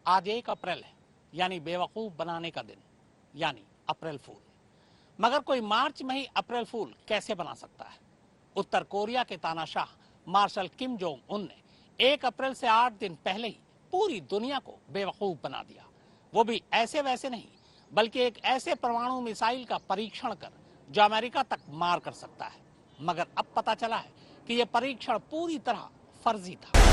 आज 1 अप्रैल है, यानी बेवकूफ बनाने का दिन, यानी अप्रैल फूल। मगर कोई मार्च में ही अप्रैल फूल कैसे बना सकता है? उत्तर कोरिया के तानाशाह मार्शल किम जोंग उन ने 1 अप्रैल से 8 दिन पहले ही पूरी दुनिया को बेवकूफ बना दिया। वो भी ऐसे वैसे नहीं, बल्कि एक ऐसे परमाणु मिसाइल का परीक्षण कर जो अमेरिका तक मार कर सकता है। मगर अब पता चला है कि यह परीक्षण पूरी तरह फर्जी था।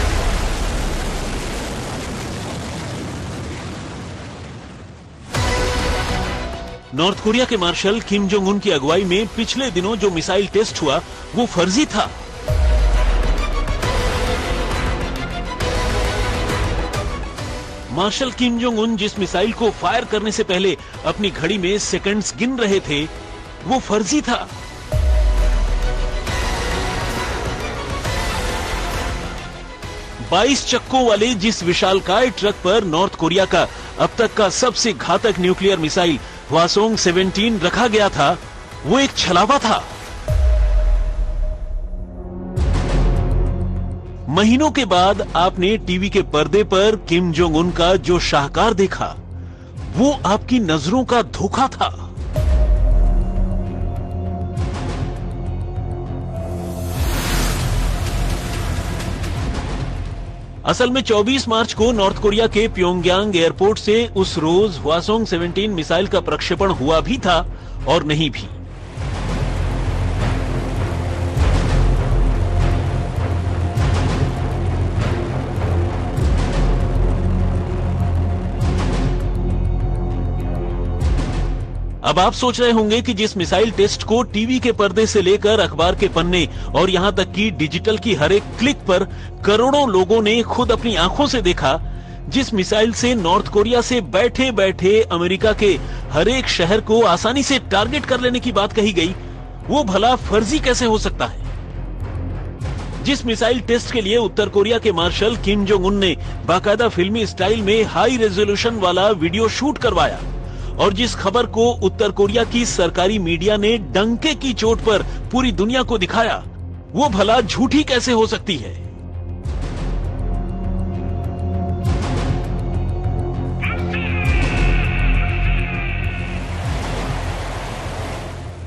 नॉर्थ कोरिया के मार्शल किम जोंग उन की अगुवाई में पिछले दिनों जो मिसाइल टेस्ट हुआ वो फर्जी था। मार्शल किम जोंग उन जिस मिसाइल को फायर करने से पहले अपनी घड़ी में सेकंड्स गिन रहे थे वो फर्जी था। बाईस चक्कों वाले जिस विशालकाय ट्रक पर नॉर्थ कोरिया का अब तक का सबसे घातक न्यूक्लियर मिसाइल हवासोंग 17 रखा गया था वो एक छलावा था। महीनों के बाद आपने टीवी के पर्दे पर किम जोंग उन का जो शाहकार देखा वो आपकी नजरों का धोखा था। असल में 24 मार्च को नॉर्थ कोरिया के प्योंगयांग एयरपोर्ट से उस रोज हवासोंग 17 मिसाइल का प्रक्षेपण हुआ भी था और नहीं भी। अब आप सोच रहे होंगे कि जिस मिसाइल टेस्ट को टीवी के पर्दे से लेकर अखबार के पन्ने और यहां तक कि डिजिटल की हर एक क्लिक पर करोड़ों लोगों ने खुद अपनी आंखों से देखा, जिस मिसाइल से नॉर्थ कोरिया से बैठे बैठे अमेरिका के हर एक शहर को आसानी से टारगेट कर लेने की बात कही गई, वो भला फर्जी कैसे हो सकता है? जिस मिसाइल टेस्ट के लिए उत्तर कोरिया के मार्शल किम जोंग उन ने बाकायदा फिल्मी स्टाइल में हाई रेजोल्यूशन वाला वीडियो शूट करवाया और जिस खबर को उत्तर कोरिया की सरकारी मीडिया ने डंके की चोट पर पूरी दुनिया को दिखाया, वो भला झूठी कैसे हो सकती है?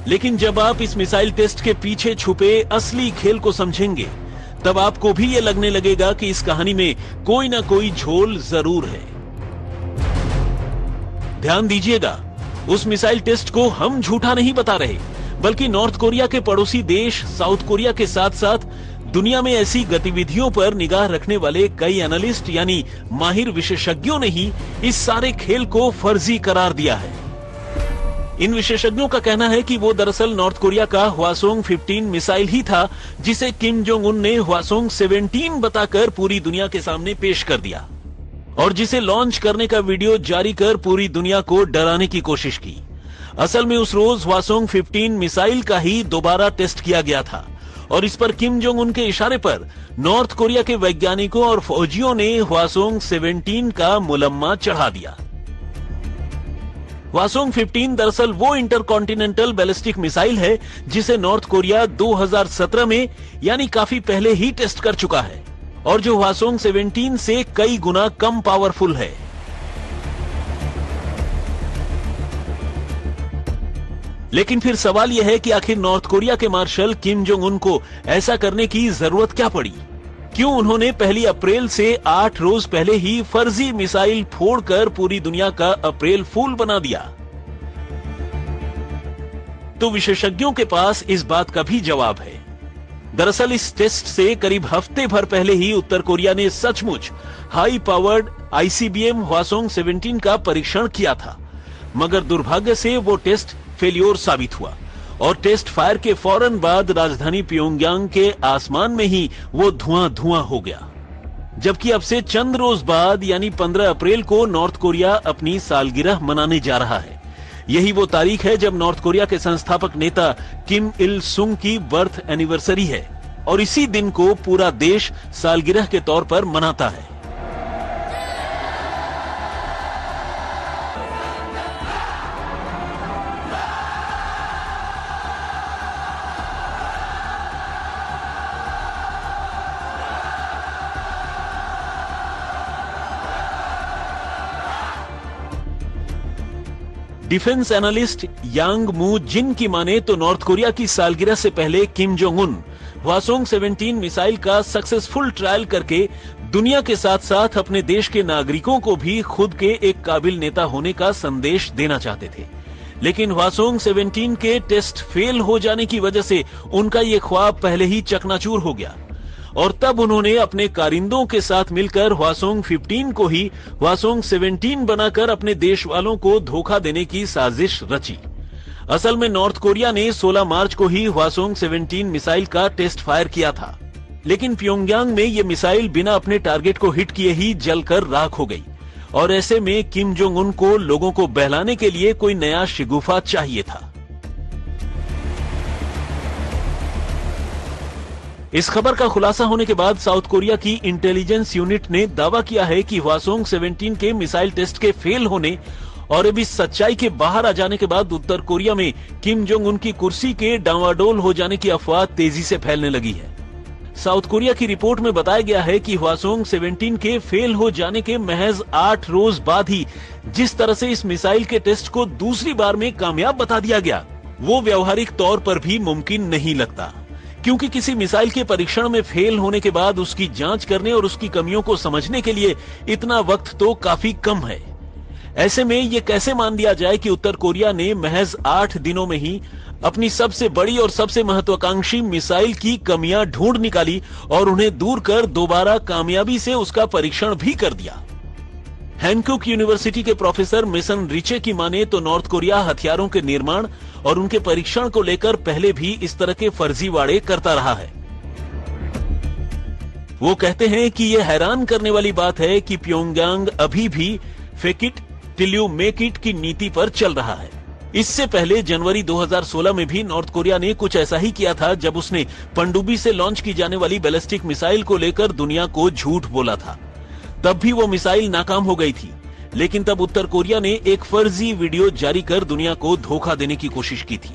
लेकिन जब आप इस मिसाइल टेस्ट के पीछे छुपे असली खेल को समझेंगे, तब आपको भी ये लगने लगेगा कि इस कहानी में कोई ना कोई झोल जरूर है। ध्यान दीजिएगा, उस मिसाइल टेस्ट को हम झूठा नहीं बता रहे, बल्कि नॉर्थ कोरिया के पड़ोसी देश साउथ कोरिया के साथ साथ दुनिया में ऐसी गतिविधियों पर निगाह रखने वाले कई एनालिस्ट यानी माहिर विशेषज्ञों ने ही इस सारे खेल को फर्जी करार दिया है। इन विशेषज्ञों का कहना है कि वो दरअसल नॉर्थ कोरिया का हवासोंग 15 मिसाइल ही था, जिसे किम जोंग उन ने हवासोंग 17 बताकर पूरी दुनिया के सामने पेश कर दिया और जिसे लॉन्च करने का वीडियो जारी कर पूरी दुनिया को डराने की कोशिश की। असल में उस रोज हवासोंग 15 मिसाइल का ही दोबारा टेस्ट किया गया था और इस पर किम जोंग उन के इशारे पर नॉर्थ कोरिया के वैज्ञानिकों और फौजियों ने हवासोंग 17 का मुलम्मा चढ़ा दिया। हवासोंग 15 दरअसल वो इंटरकॉन्टिनेंटल बैलिस्टिक मिसाइल है जिसे नॉर्थ कोरिया 2017 में यानी काफी पहले ही टेस्ट कर चुका है और जो हवासोंग 17 से कई गुना कम पावरफुल है। लेकिन फिर सवाल यह है कि आखिर नॉर्थ कोरिया के मार्शल किम जोंग उन को ऐसा करने की जरूरत क्या पड़ी? क्यों उन्होंने 1 अप्रैल से 8 रोज पहले ही फर्जी मिसाइल फोड़कर पूरी दुनिया का अप्रैल फूल बना दिया? तो विशेषज्ञों के पास इस बात का भी जवाब है। दरअसल इस टेस्ट से करीब हफ्ते भर पहले ही उत्तर कोरिया ने सचमुच हाई पावर्ड आईसीबीएम हवासोंग 17 का परीक्षण किया था, मगर दुर्भाग्य से वो टेस्ट फेल्योर साबित हुआ और टेस्ट फायर के फौरन बाद राजधानी प्योंगयांग के आसमान में ही वो धुआं हो गया। जबकि अब से चंद रोज बाद यानी 15 अप्रैल को नॉर्थ कोरिया अपनी सालगिरह मनाने जा रहा है। यही वो तारीख है जब नॉर्थ कोरिया के संस्थापक नेता किम इल सुंग की बर्थ एनिवर्सरी है और इसी दिन को पूरा देश सालगिरह के तौर पर मनाता है। डिफेंस एनालिस्ट यांग मू जिन की माने तो नॉर्थ कोरिया की सालगिरह से पहले Kim Jong Un Hwasong 17 missile का सक्सेसफुल ट्रायल करके दुनिया के साथ साथ अपने देश के नागरिकों को भी खुद के एक काबिल नेता होने का संदेश देना चाहते थे। लेकिन हवासोंग 17 के टेस्ट फेल हो जाने की वजह से उनका ये ख्वाब पहले ही चकनाचूर हो गया और तब उन्होंने अपने कारिंदों के साथ मिलकर हवासोंग 15 को ही हवासोंग 17 बनाकर अपने देश वालों को धोखा देने की साजिश रची। असल में नॉर्थ कोरिया ने 16 मार्च को ही हवासोंग 17 मिसाइल का टेस्ट फायर किया था, लेकिन प्योंगयांग में ये मिसाइल बिना अपने टारगेट को हिट किए ही जलकर राख हो गई और ऐसे में किम जोंग उन को लोगों को बहलाने के लिए कोई नया शिगुफा चाहिए था। इस खबर का खुलासा होने के बाद साउथ कोरिया की इंटेलिजेंस यूनिट ने दावा किया है कि हवासोंग 17 के मिसाइल टेस्ट के फेल होने और अब इस सच्चाई के बाहर आ जाने के बाद उत्तर कोरिया में किम जोंग उन की कुर्सी के डांवाडोल हो जाने की अफवाह तेजी से फैलने लगी है। साउथ कोरिया की रिपोर्ट में बताया गया है कि हवासोंग 17 के फेल हो जाने के महज 8 रोज बाद ही जिस तरह से इस मिसाइल के टेस्ट को दूसरी बार में कामयाब बता दिया गया, वो व्यवहारिक तौर पर भी मुमकिन नहीं लगता, क्योंकि किसी मिसाइल के परीक्षण में फेल होने के बाद उसकी जांच करने और उसकी कमियों को समझने के लिए इतना वक्त तो काफी कम है। ऐसे में ये कैसे मान लिया जाए कि उत्तर कोरिया ने महज 8 दिनों में ही अपनी सबसे बड़ी और सबसे महत्वाकांक्षी मिसाइल की कमियां ढूंढ निकाली और उन्हें दूर कर दोबारा कामयाबी से उसका परीक्षण भी कर दिया। हैनकुक यूनिवर्सिटी के प्रोफेसर मेसन रिचे की माने तो नॉर्थ कोरिया हथियारों के निर्माण और उनके परीक्षण को लेकर पहले भी इस तरह के फर्जीवाड़े करता रहा है। वो कहते हैं कि यह हैरान करने वाली बात है कि प्योंगयांग अभी भी fake it till you make it की नीति पर चल रहा है। इससे पहले जनवरी 2016 में भी नॉर्थ कोरिया ने कुछ ऐसा ही किया था, जब उसने पनडुब्बी से लॉन्च की जाने वाली बैलिस्टिक मिसाइल को लेकर दुनिया को झूठ बोला था। तब भी वो मिसाइल नाकाम हो गई थी, लेकिन तब उत्तर कोरिया ने एक फर्जी वीडियो जारी कर दुनिया को धोखा देने की कोशिश की थी।